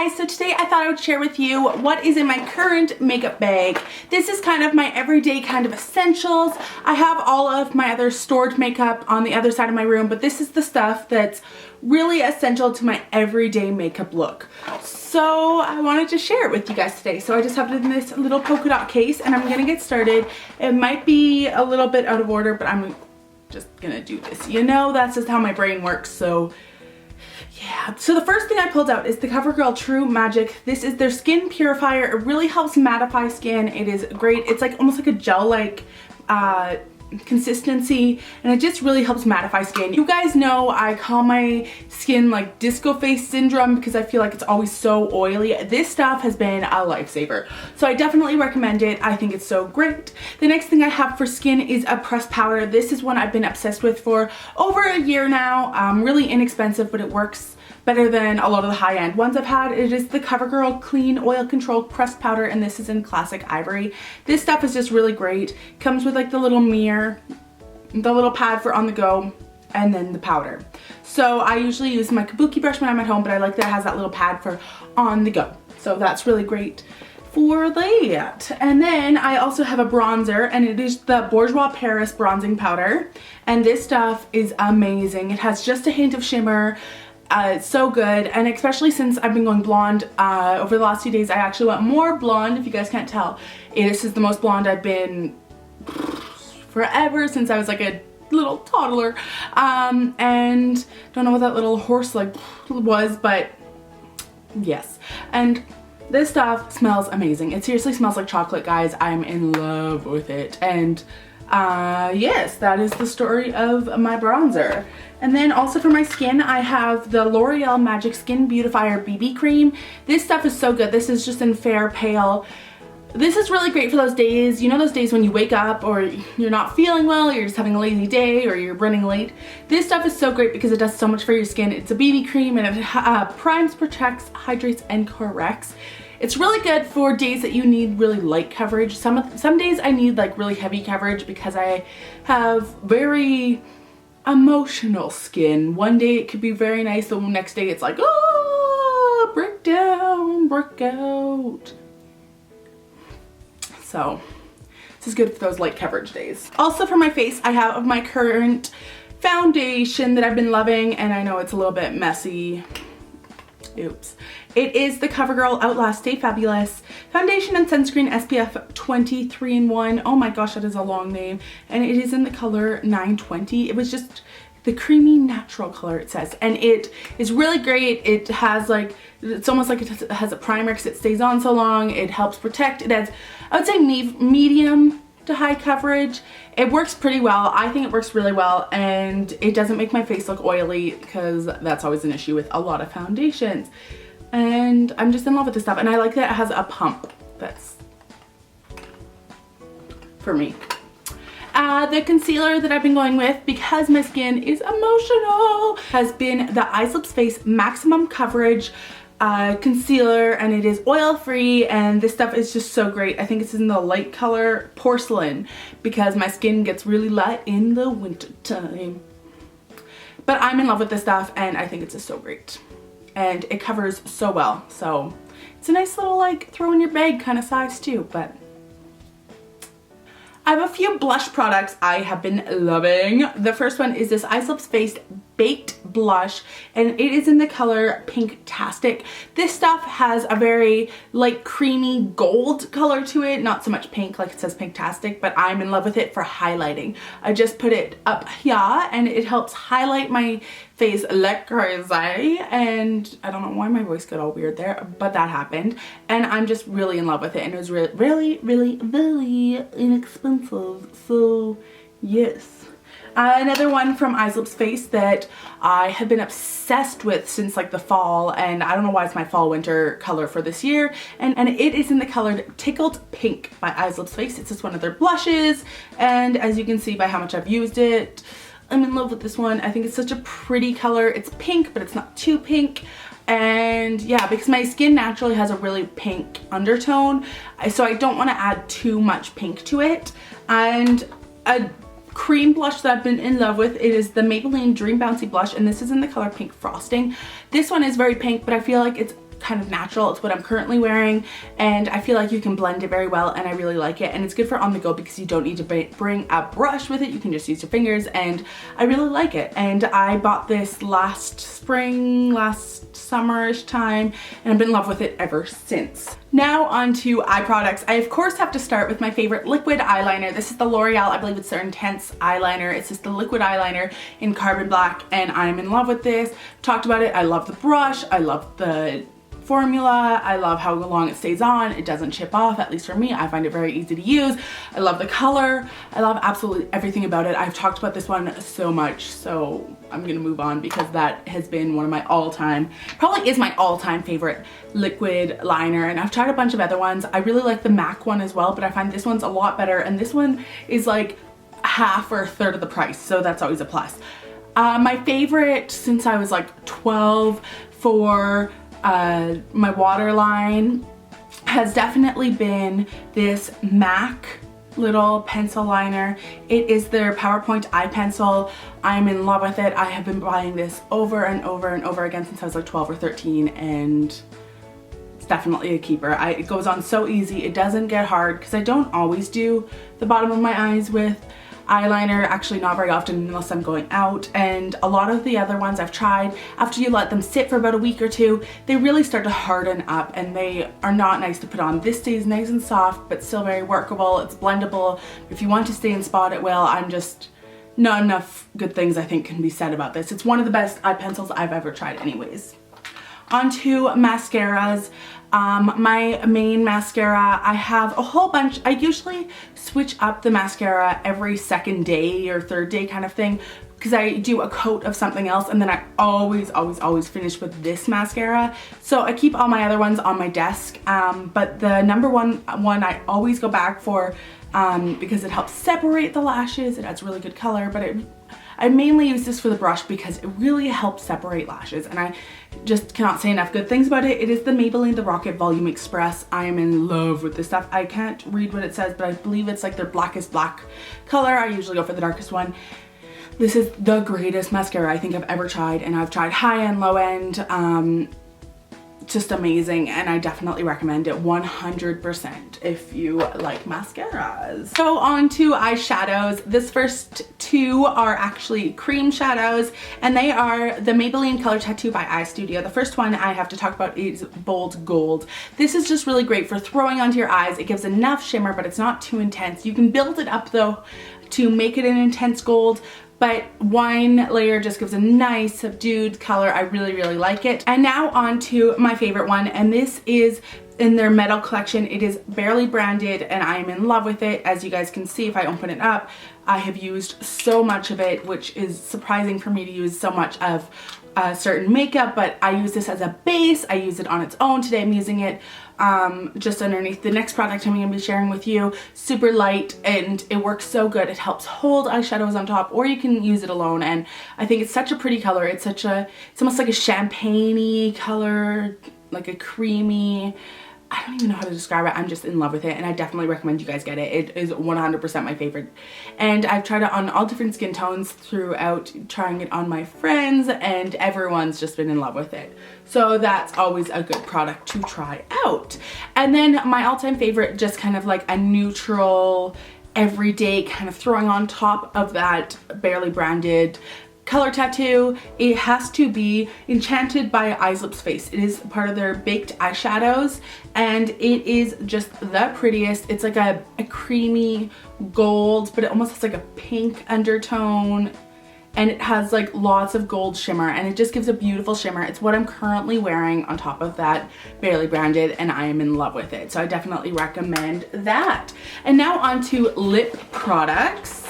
guys, so today I thought I would share with you what is in my current makeup bag. This is kind of my everyday kind of essentials. I have all of my other stored makeup on the other side of my room, but this is the stuff that's really essential to my everyday makeup look. So I wanted to share it with you guys today. So I just have it in this little polka dot case and I'm gonna get started. It might be a little bit out of order, but I'm just gonna do this. You know, that's just how my brain works, so yeah. So the first thing I pulled out is the CoverGirl True Magic. This is their skin purifier. It really helps mattify skin. It is great. It's like almost like a gel-like consistency, and it just really helps mattify skin. You guys know I call my skin like disco face syndrome because I feel like it's always so oily. This stuff has been a lifesaver, so I definitely recommend it. I think it's so great. The next thing I have for skin is a pressed powder. This is one I've been obsessed with for over a year now. Really inexpensive, but it works better than a lot of the high-end ones I've had. It is the CoverGirl Clean Oil Control Pressed Powder, and this is in Classic Ivory. This stuff is just really great. Comes with like the little mirror, the little pad for on the go, and then the powder. So I usually use my kabuki brush when I'm at home, but I like that it has that little pad for on the go. So that's really great for that. And then I also have a bronzer, and it is the Bourjois Paris Bronzing Powder. And this stuff is amazing. It has just a hint of shimmer. It's so good, and especially since I've been going blonde over the last few days, I actually went more blonde, if you guys can't tell. This is the most blonde I've been forever, since I was like a little toddler. And don't know what that little horse like was, but yes. And this stuff smells amazing. It seriously smells like chocolate, guys. I'm in love with it. And yes, that is the story of my bronzer. And then also for my skin, I have the L'Oreal Magic Skin Beautifier BB Cream. This stuff is so good. This is just in Fair Pale. This is really great for those days, you know, those days when you wake up or you're not feeling well, you're just having a lazy day, or you're running late. This stuff is so great because it does so much for your skin. It's a BB cream, and it primes, protects, hydrates, and corrects. It's really good for days that you need really light coverage. Some days I need like really heavy coverage because I have very emotional skin. One day it could be very nice, the next day it's like, oh, break down, break out. So this is good for those light coverage days. Also for my face, I have my current foundation that I've been loving, and I know it's a little bit messy. Oops. It is the CoverGirl Outlast Stay Fabulous Foundation and Sunscreen SPF 20 3-in-1. Oh my gosh, that is a long name. And it is in the color 920. It was just the creamy natural color, it says. And it is really great. It has like, it's almost like it has a primer because it stays on so long. It helps protect. It has, I would say, medium to high coverage. It works pretty well. I think it works really well, and it doesn't make my face look oily because that's always an issue with a lot of foundations. And I'm just in love with this stuff, and I like that it has a pump. That's for me. The concealer that I've been going with, because my skin is emotional, has been the Islip's Face Maximum Coverage concealer, and it is oil free, and this stuff is just so great. I think it's in the light color Porcelain because my skin gets really light in the winter time. But I'm in love with this stuff, and I think it's just so great, and it covers so well. So it's a nice little like throw in your bag kind of size too. But I have a few blush products I have been loving. The first one is this Islip's Face Baked Blush, and it is in the color Pinktastic. This stuff has a very like creamy gold color to it, not so much pink like it says Pinktastic, but I'm in love with it for highlighting. I just put it up here, and it helps highlight my face like crazy, and I don't know why my voice got all weird there, but that happened, and I'm just really in love with it, and it was really inexpensive, so yes. Another one from Islip's Face that I have been obsessed with since like the fall, and I don't know why it's my fall winter color for this year, and it is in the color Tickled Pink by Islip's Face. It's just one of their blushes, and as you can see by how much I've used it, I'm in love with this one. I think it's such a pretty color. It's pink, but it's not too pink. And yeah, because my skin naturally has a really pink undertone, so I don't want to add too much pink to it. And a cream blush that I've been in love with. It is the Maybelline Dream Bouncy Blush, and this is in the color Pink Frosting. This one is very pink, but I feel like it's kind of natural. It's what I'm currently wearing, and I feel like you can blend it very well, and I really like it. And it's good for on the go because you don't need to bring a brush with it. You can just use your fingers, and I really like it. And I bought this last spring, last summerish time, and I've been in love with it ever since. Now on to eye products. I of course have to start with my favorite liquid eyeliner. This is the L'Oreal, I believe it's their Intense eyeliner. It's just the liquid eyeliner in Carbon Black, and I'm in love with this. Talked about it. I love the brush. I love the formula. I love how long it stays on. It doesn't chip off, at least for me. I find it very easy to use. I love the color. I love absolutely everything about it. I've talked about this one so much, so I'm gonna move on because that has been one of my all-time, probably is my all-time favorite liquid liner. And I've tried a bunch of other ones. I really like the MAC one as well, but I find this one's a lot better, and this one is like half or a third of the price, so that's always a plus. My favorite since I was like 12 for my waterline has definitely been this MAC little pencil liner. It is their PowerPoint eye pencil. I'm in love with it. I have been buying this over and over and over again since I was like 12 or 13, and it's definitely a keeper. It goes on so easy. It doesn't get hard because I don't always do the bottom of my eyes with eyeliner, actually not very often unless I'm going out. And a lot of the other ones I've tried, after you let them sit for about a week or two, they really start to harden up and they are not nice to put on. This stays nice and soft but still very workable. It's blendable. If you want to stay in spot it will. I'm just not enough good things I think can be said about this. It's one of the best eye pencils I've ever tried anyways. On to mascaras. My main mascara, I have a whole bunch. I usually switch up the mascara every second day or third day kind of thing because I do a coat of something else, and then I always finish with this mascara. So I keep all my other ones on my desk, but the number one I always go back for because it helps separate the lashes. It adds really good color, but I mainly use this for the brush because it really helps separate lashes, and I just cannot say enough good things about it. It is the Maybelline The Rocket Volume Express. I am in love with this stuff. I can't read what it says, but I believe it's like their blackest black color. I usually go for the darkest one. This is the greatest mascara I think I've ever tried, and I've tried high end, low end. Just amazing, and I definitely recommend it 100% if you like mascaras. So on to eyeshadows. This first two are actually cream shadows, and they are the Maybelline Color Tattoo by Eye Studio. The first one I have to talk about is Bold Gold. This is just really great for throwing onto your eyes. It gives enough shimmer, but it's not too intense. You can build it up though to make it an intense gold, but one layer just gives a nice subdued color. I really like it. And now on to my favorite one, and this is in their Metal collection. It is Barely branded, and I am in love with it. As you guys can see if I open it up, I have used so much of it, which is surprising for me to use so much of certain makeup, but I use this as a base. I use it on its own. Today I'm using it just underneath the next product I'm going to be sharing with you. Super light, and it works so good. It helps hold eyeshadows on top, or you can use it alone, and I think it's such a pretty color. It's almost like a champagne-y color, like a creamy, I don't even know how to describe it. I'm just in love with it, and I definitely recommend you guys get it. It is 100% my favorite, and I've tried it on all different skin tones throughout trying it on my friends, and everyone's just been in love with it. So that's always a good product to try out. And then my all-time favorite, just kind of like a neutral, everyday kind of throwing on top of that Barely branded color tattoo, it has to be Enchanted by Eyes Lips Face. It is part of their baked eyeshadows, and it is just the prettiest. It's like a creamy gold, but it almost has like a pink undertone, and it has like lots of gold shimmer, and it just gives a beautiful shimmer. It's what I'm currently wearing on top of that Barely branded, and I am in love with it. So I definitely recommend that. And now on to lip products.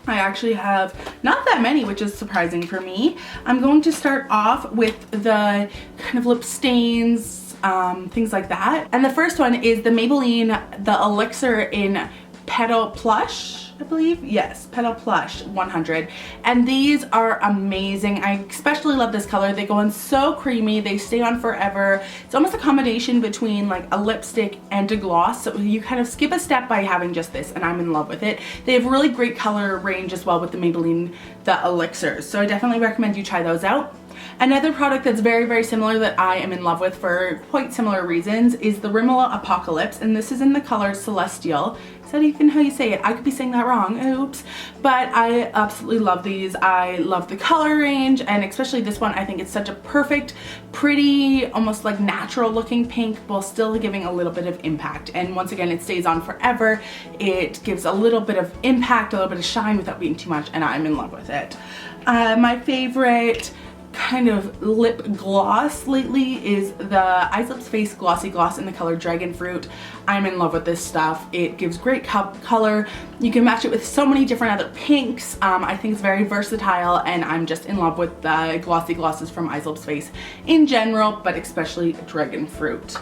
I actually have not that many, which is surprising for me. I'm going to start off with the kind of lip stains, things like that. And the first one is the Maybelline The Elixir in Petal Plush, I believe. Yes, Petal Plush 100. And these are amazing. I especially love this color. They go in so creamy. They stay on forever. It's almost a combination between like a lipstick and a gloss. So you kind of skip a step by having just this, and I'm in love with it. They have really great color range as well with the Maybelline The Elixir. So I definitely recommend you try those out. Another product that's very similar that I am in love with for quite similar reasons is the Rimmel Apocalypse, and this is in the color Celestial. Is that even how you say it? I could be saying that wrong, oops. But I absolutely love these. I love the color range, and especially this one. I think it's such a perfect, pretty, almost like natural looking pink while still giving a little bit of impact. And once again, it stays on forever. It gives a little bit of impact, a little bit of shine without being too much, and I'm in love with it. My favorite kind of lip gloss lately is the Eyes Lips Face Glossy Gloss in the color Dragon Fruit. I'm in love with this stuff. It gives great color. You can match it with so many different other pinks. I think it's very versatile, and I'm just in love with the glossy glosses from Eyes Lips Face in general, but especially Dragon Fruit.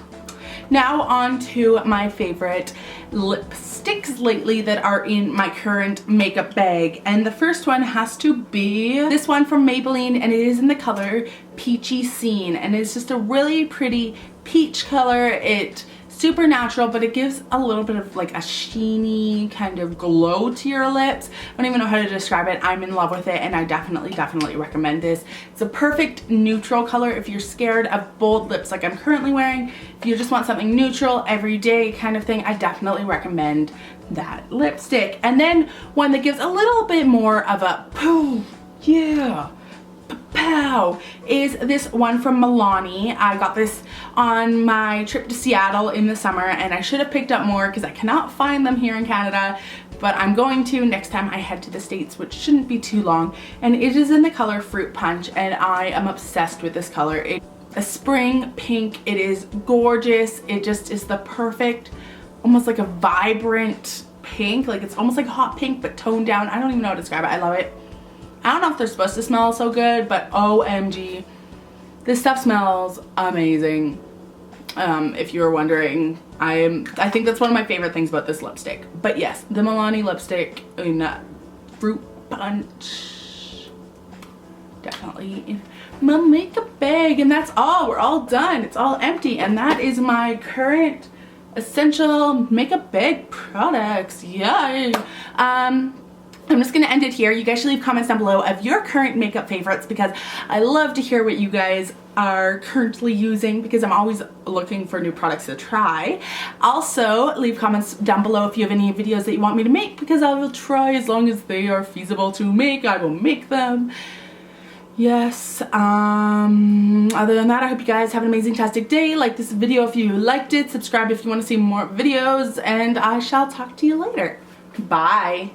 Now on to my favorite lipsticks lately that are in my current makeup bag, and the first one has to be this one from Maybelline, and it is in the color Peachy Scene, and it's just a really pretty peach color. It's super natural, but it gives a little bit of like a sheeny kind of glow to your lips. I don't even know how to describe it. I'm in love with it, and I definitely recommend this. It's a perfect neutral color if you're scared of bold lips like I'm currently wearing. If you just want something neutral, everyday kind of thing, I definitely recommend that lipstick. And then one that gives a little bit more of a poof, yeah, pow, is this one from Milani. I got this on my trip to Seattle in the summer, and I should have picked up more because I cannot find them here in Canada, but I'm going to next time I head to the States, which shouldn't be too long. And it is in the color Fruit Punch, and I am obsessed with this color. It's a spring pink. It is gorgeous. It just is the perfect, almost like a vibrant pink. Like it's almost like hot pink but toned down. I don't even know how to describe it. I love it. I don't know if they're supposed to smell so good, but OMG, this stuff smells amazing. If you were wondering, I think that's one of my favorite things about this lipstick. But yes, the Milani lipstick in Fruit Punch, definitely in my makeup bag. And that's all. We're all done. It's all empty, and that is my current essential makeup bag products. Yay! I'm just gonna end it here. You guys should leave comments down below of your current makeup favorites, because I love to hear what you guys are currently using, because I'm always looking for new products to try. Also, leave comments down below if you have any videos that you want me to make, because I will try. As long as they are feasible to make, I will make them. Yes, other than that, I hope you guys have an amazing, fantastic day. Like this video if you liked it, subscribe if you want to see more videos, and I shall talk to you later. Bye.